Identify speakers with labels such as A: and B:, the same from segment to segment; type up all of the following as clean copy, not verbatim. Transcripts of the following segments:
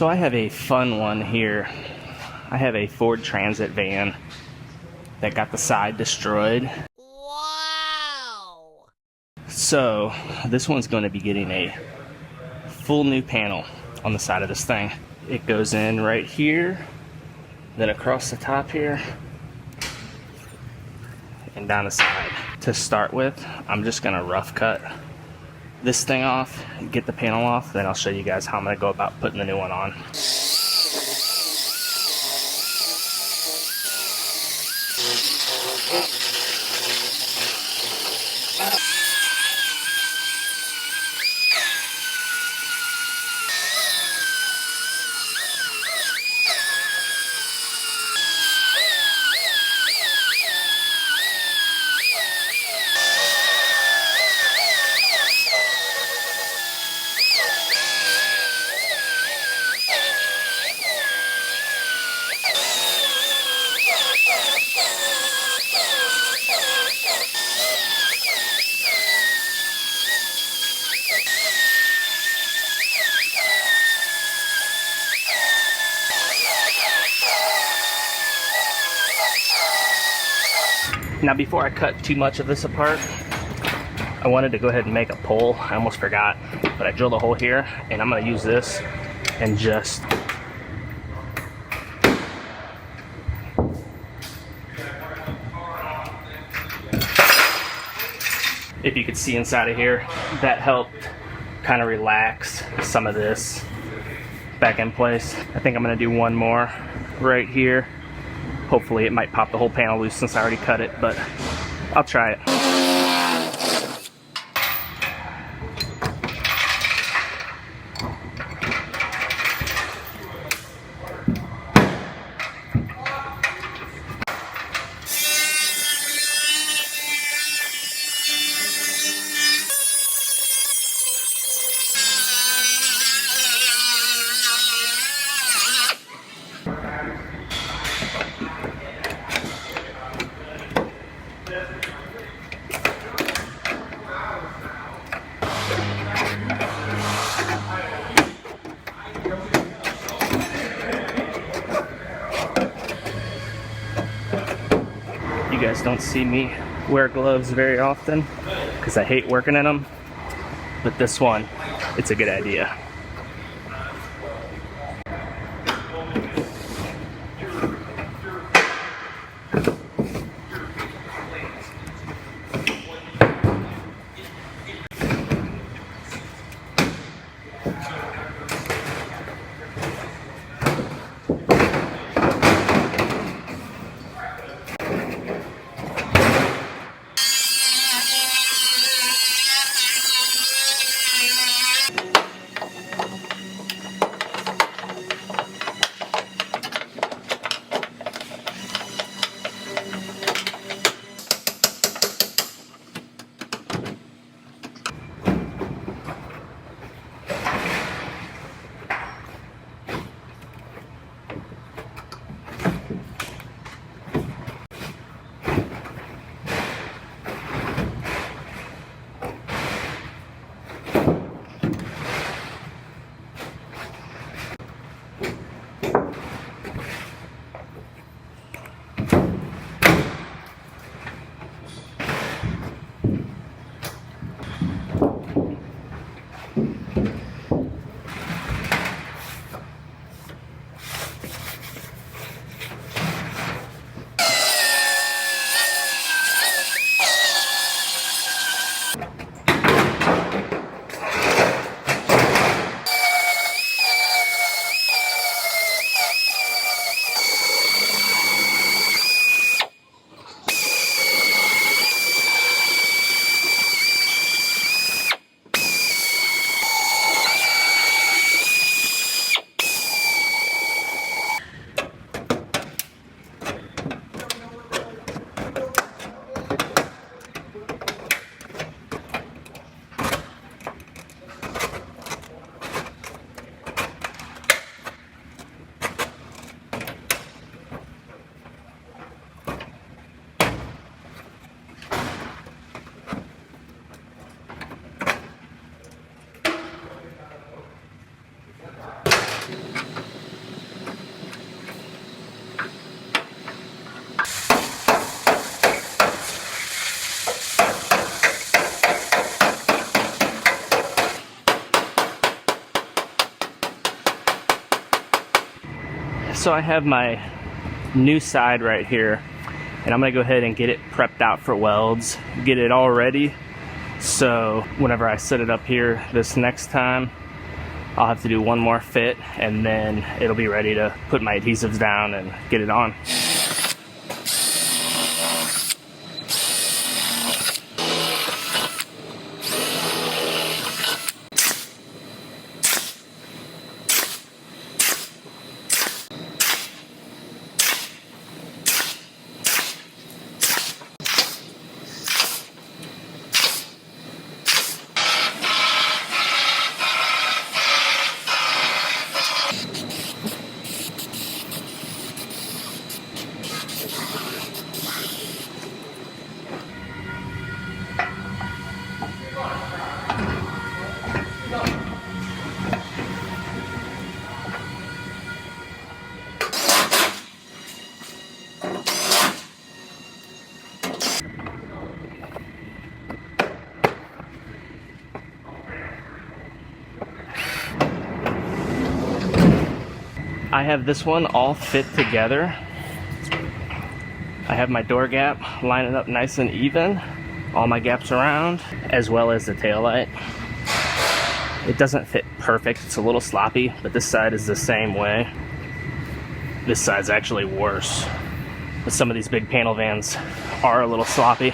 A: So I have a fun one here. I have a Ford Transit van that got the side destroyed.
B: Wow!
A: So this one's going to be getting a full new panel on the side of this thing. It goes in right here, then across the top here, and down the side. To start with, I'm just going to rough cut this thing off, get the panel off, then I'll show you guys how I'm going to go about putting the new one on. Now before I cut too much of this apart, I wanted to go ahead and make a pole. I almost forgot, but I drilled a hole here, and I'm going to use this and just if you could see inside of here, that helped kind of relax some of this back in place. I think I'm going to do one more right here. Hopefully it might pop the whole panel loose since I already cut it, but I'll try it. You guys don't see me wear gloves very often because I hate working in them, but this one, it's a good idea. So I have my new side right here, and I'm gonna go ahead and get it prepped out for welds, get it all ready, so whenever I set it up here this next time, I'll have to do one more fit, and then it'll be ready to put my adhesives down and get it on. I have this one all fit together. I have my door gap lining up nice and even, all my gaps around, as well as the taillight. It doesn't fit perfect, it's a little sloppy, but this side is the same way. This side's actually worse. But some of these big panel vans are a little sloppy.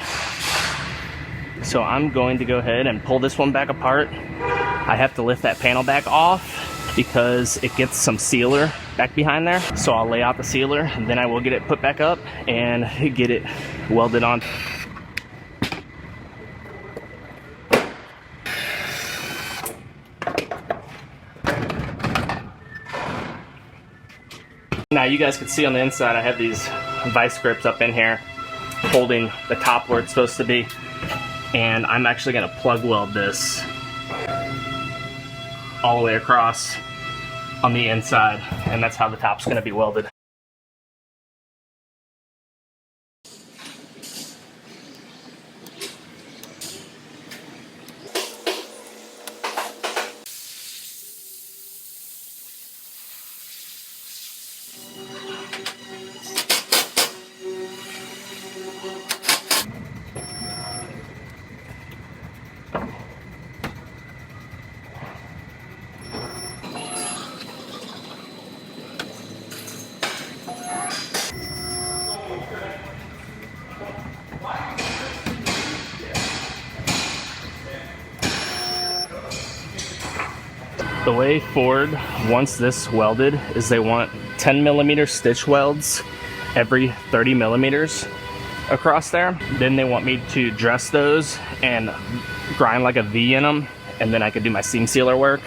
A: So I'm going to go ahead and pull this one back apart. I have to lift that panel back off because it gets some sealer back behind there. So I'll lay out the sealer, and then I will get it put back up and get it welded on. Now you guys can see on the inside I have these vice grips up in here holding the top where it's supposed to be, and I'm actually going to plug weld this all the way across on the inside, and that's how the top's going to be welded. The way Ford wants this welded is they want 10mm stitch welds every 30mm across there. Then they want me to dress those and grind like a V in them, and then I could do my seam sealer work.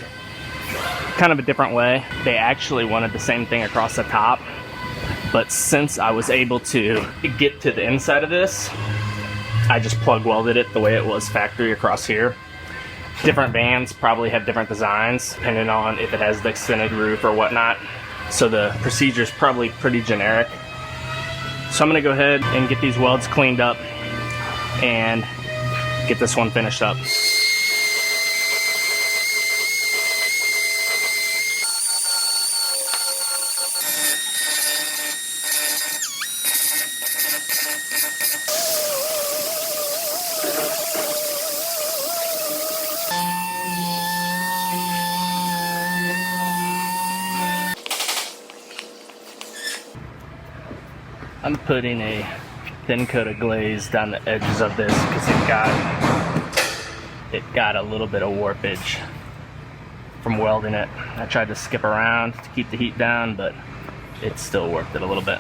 A: Kind of a different way. They actually wanted the same thing across the top, but since I was able to get to the inside of this, I just plug welded it the way it was factory across here. Different vans probably have different designs depending on if it has the extended roof or whatnot. So the procedure is probably pretty generic. So I'm gonna go ahead and get these welds cleaned up and get this one finished up. I'm putting a thin coat of glaze down the edges of this because it got a little bit of warpage from welding it. I tried to skip around to keep the heat down, but it still warped it a little bit.